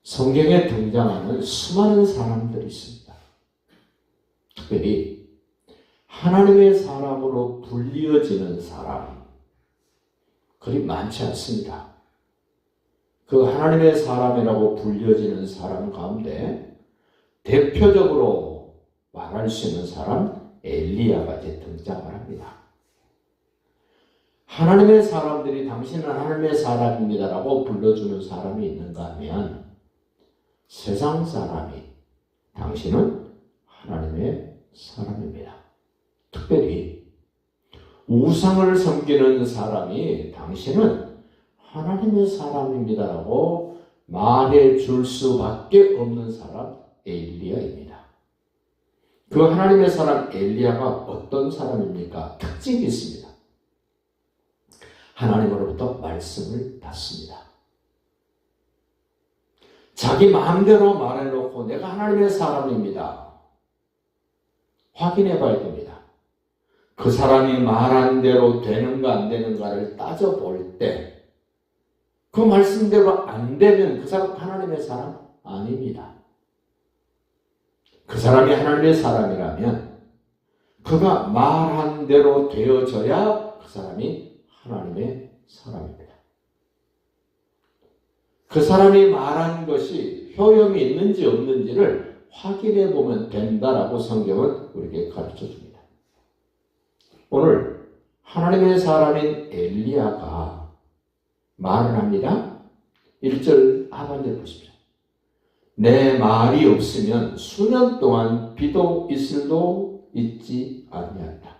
성경에 등장하는 수많은 사람들이 있습니다. 특별히 하나님의 사람으로 불리어지는 사람, 그리 많지 않습니다. 그 하나님의 사람이라고 불려지는 사람 가운데 대표적으로 말할 수 있는 사람 엘리야가 이제 등장을 합니다. 하나님의 사람들이 당신은 하나님의 사람입니다라고 불러주는 사람이 있는가 하면 세상 사람이 당신은 하나님의 사람입니다. 특별히 우상을 섬기는 사람이 당신은 하나님의 사람입니다라고 말해 줄 수밖에 없는 사람 엘리야입니다. 그 하나님의 사람 엘리야가 어떤 사람입니까? 특징이 있습니다. 하나님으로부터 말씀을 받습니다. 자기 마음대로 말해놓고 내가 하나님의 사람입니다. 확인해 봐야 됩니다. 그 사람이 말한 대로 되는가 안 되는가를 따져볼 때 그 말씀대로 안 되면 그 사람 하나님의 사람 아닙니다. 그 사람이 하나님의 사람이라면 그가 말한 대로 되어져야 그 사람이 하나님의 사람입니다. 그 사람이 말한 것이 효용이 있는지 없는지를 확인해 보면 된다라고 성경은 우리에게 가르쳐 줍니다. 오늘 하나님의 사람인 엘리야가 말을 합니다. 1절 하반절 보십시오. 내 말이 없으면 수년 동안 비도 이슬도 있지 아니한다.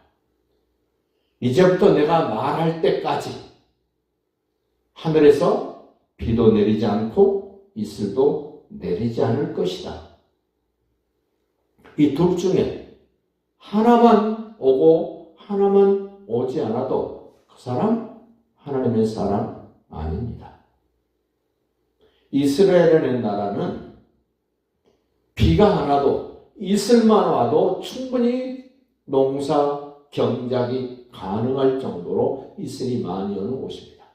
이제부터 내가 말할 때까지 하늘에서 비도 내리지 않고 이슬도 내리지 않을 것이다. 이 둘 중에 하나만 오고 하나만 오지 않아도 그 사람 하나님의 사람 아닙니다. 이스라엘의 나라는 비가 안 와도 이슬만 와도 충분히 농사 경작이 가능할 정도로 이슬이 많이 오는 곳입니다.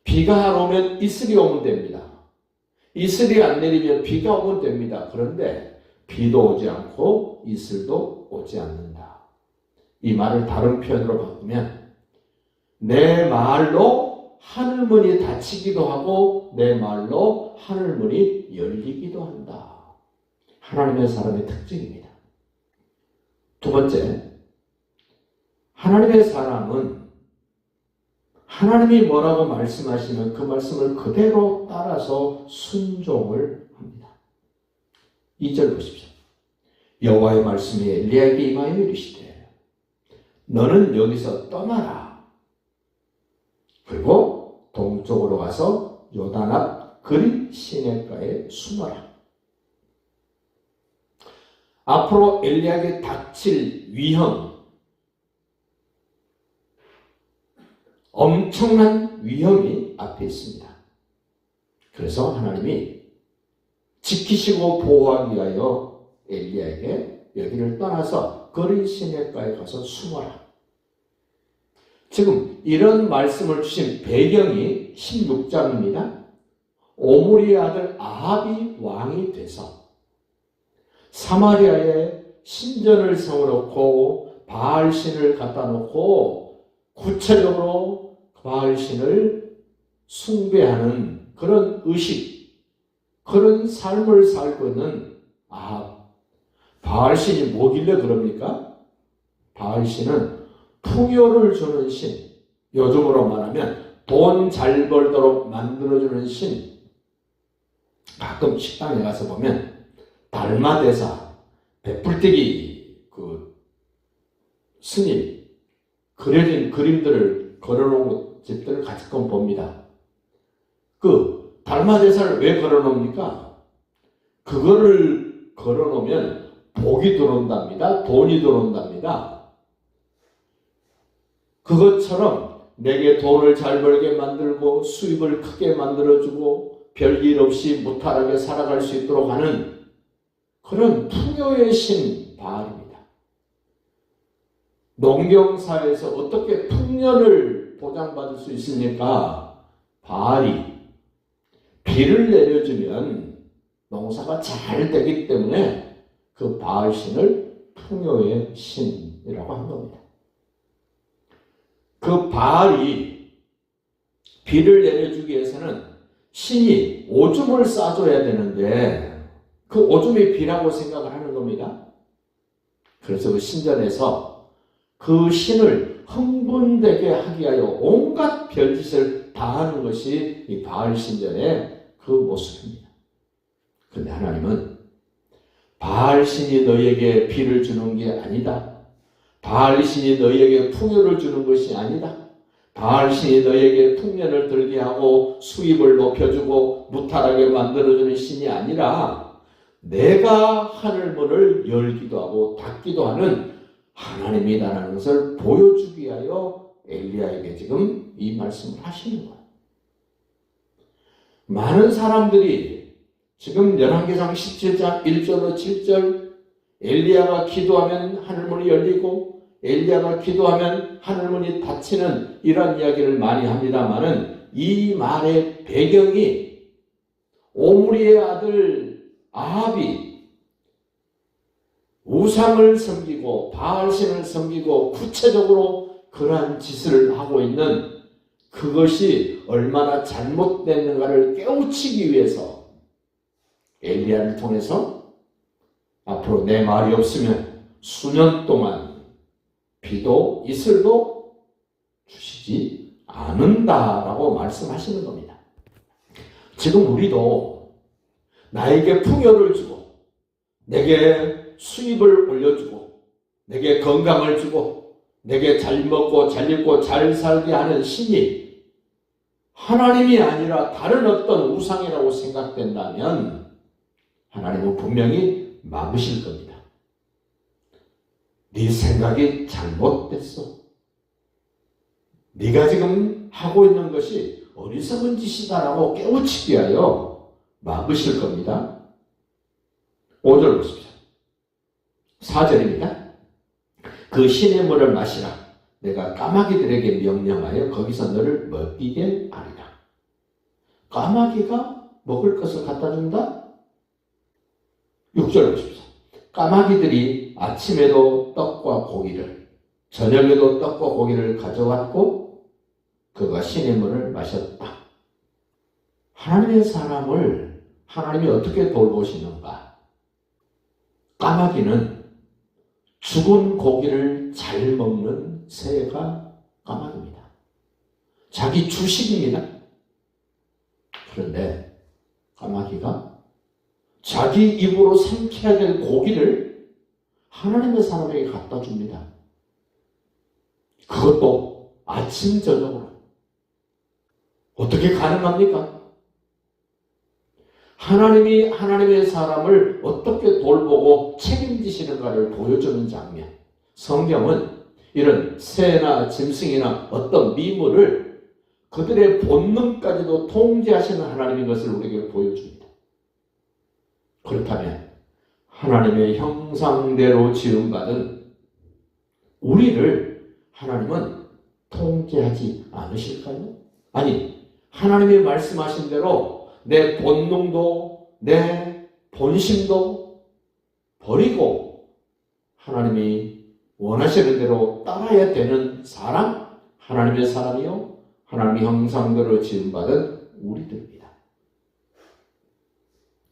비가 안 오면 이슬이 오면 됩니다. 이슬이 안 내리면 비가 오면 됩니다. 그런데 비도 오지 않고 이슬도 오지 않는다. 이 말을 다른 표현으로 바꾸면 내 말로 하늘문이 닫히기도 하고 내 말로 하늘문이 열리기도 한다. 하나님의 사람의 특징입니다. 두 번째, 하나님의 사람은 하나님이 뭐라고 말씀하시면 그 말씀을 그대로 따라서 순종을 합니다. 2절 보십시오. 여호와의 말씀이 엘리야에게 임하여 이르시되 너는 여기서 떠나라. 그리고 동쪽으로 가서 요단 앞 그릿 시냇가에 숨어라. 앞으로 엘리야에게 닥칠 위험, 엄청난 위험이 앞에 있습니다. 그래서 하나님이 지키시고 보호하기 위하여 엘리야에게 여기를 떠나서 그릿 시냇가에 가서 숨어라. 지금 이런 말씀을 주신 배경이 16장입니다. 오므리의 아들 아합이 왕이 돼서 사마리아에 신전을 세워놓고 바알신을 갖다 놓고 구체적으로 바알신을 숭배하는 그런 의식, 그런 삶을 살고 있는 아합. 바알신이 뭐길래 그럽니까? 바알신은 풍요를 주는 신, 요즘으로 말하면 돈 잘 벌도록 만들어주는 신. 가끔 식당에 가서 보면 달마대사, 베풀떼기 스님 그려진 그림들을 걸어놓은 집들을 가끔 봅니다. 그 달마대사를 왜 걸어놓습니까? 그거를 걸어놓으면 복이 들어온답니다. 돈이 들어온답니다. 그것처럼 내게 돈을 잘 벌게 만들고 수입을 크게 만들어주고 별일 없이 무탈하게 살아갈 수 있도록 하는 그런 풍요의 신 바알입니다. 농경사에서 어떻게 풍년을 보장받을 수 있습니까? 바알이 비를 내려주면 농사가 잘 되기 때문에 그 바알신을 풍요의 신이라고 한 겁니다. 그 바알이 비를 내려주기 위해서는 신이 오줌을 싸줘야 되는데 그 오줌이 비라고 생각을 하는 겁니다. 그래서 그 신전에서 그 신을 흥분되게 하기 위하여 온갖 별짓을 다 하는 것이 이 바알 신전의 그 모습입니다. 그런데 하나님은 바알 신이 너희에게 비를 주는 게 아니다. 바알 신이 너희에게 풍요를 주는 것이 아니다. 바알 신이 너희에게 풍년을 들게 하고 수입을 높여주고 무탈하게 만들어주는 신이 아니라 내가 하늘문을 열기도 하고 닫기도 하는 하나님이라는 것을 보여주기 위하여 엘리야에게 지금 이 말씀을 하시는 거예요. 많은 사람들이 지금 열왕기상 17장 1절로 7절 엘리야가 기도하면 하늘문이 열리고 엘리야가 기도하면 하늘문이 닫히는 이런 이야기를 많이 합니다마는 이 말의 배경이 오므리의 아들 아합이 우상을 섬기고 바알신을 섬기고 구체적으로 그러한 짓을 하고 있는 그것이 얼마나 잘못됐는가를 깨우치기 위해서 엘리야를 통해서 앞으로 내 말이 없으면 수년 동안 비도 이슬도 주시지 않는다라고 말씀하시는 겁니다. 지금 우리도 나에게 풍요를 주고 내게 수입을 올려주고 내게 건강을 주고 내게 잘 먹고 잘 입고 잘 살게 하는 신이 하나님이 아니라 다른 어떤 우상이라고 생각된다면 하나님은 분명히 막으실 겁니다. 네 생각이 잘못됐어. 네가 지금 하고 있는 것이 어리석은 짓이다라고 깨우치기 위하여 막으실 겁니다. 5절 보십시오. 4절입니다. 그 신의 물을 마시라. 내가 까마귀들에게 명령하여 거기서 너를 먹이게 하리라. 까마귀가 먹을 것을 갖다 준다? 6절 보십시오. 까마귀들이 아침에도 떡과 고기를 저녁에도 떡과 고기를 가져왔고 그가 신의 물을 마셨다. 하나님의 사람을 하나님이 어떻게 돌보시는가? 까마귀는 죽은 고기를 잘 먹는 새가 까마귀입니다. 자기 주식입니다. 그런데 까마귀가 자기 입으로 삼켜야 될 고기를 하나님의 사람에게 갖다 줍니다. 그것도 아침 저녁으로. 어떻게 가능합니까? 하나님이 하나님의 사람을 어떻게 돌보고 책임지시는가를 보여주는 장면. 성경은 이런 새나 짐승이나 어떤 미물을 그들의 본능까지도 통제하시는 하나님인 것을 우리에게 보여줍니다. 그렇다면 하나님의 형상대로 지음받은 우리를 하나님은 통제하지 않으실까요? 아니, 하나님이 말씀하신 대로 내 본능도 내 본심도 버리고 하나님이 원하시는 대로 따라야 되는 사람, 하나님의 사람이요 하나님의 형상대로 지음받은 우리들입니다.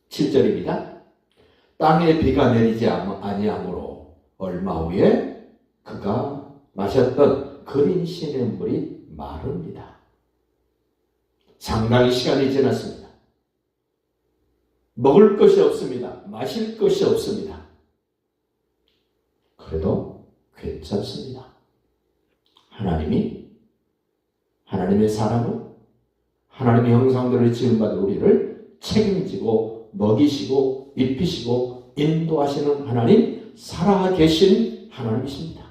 7절입니다. 땅에 비가 내리지 아니하므로 얼마 후에 그가 마셨던 그린 신의 물이 마릅니다. 상당히 시간이 지났습니다. 먹을 것이 없습니다. 마실 것이 없습니다. 그래도 괜찮습니다. 하나님의 사람은 하나님의 형상대로 지음받은 우리를 책임지고 먹이시고 입히시고 인도하시는 하나님, 살아계신 하나님이십니다.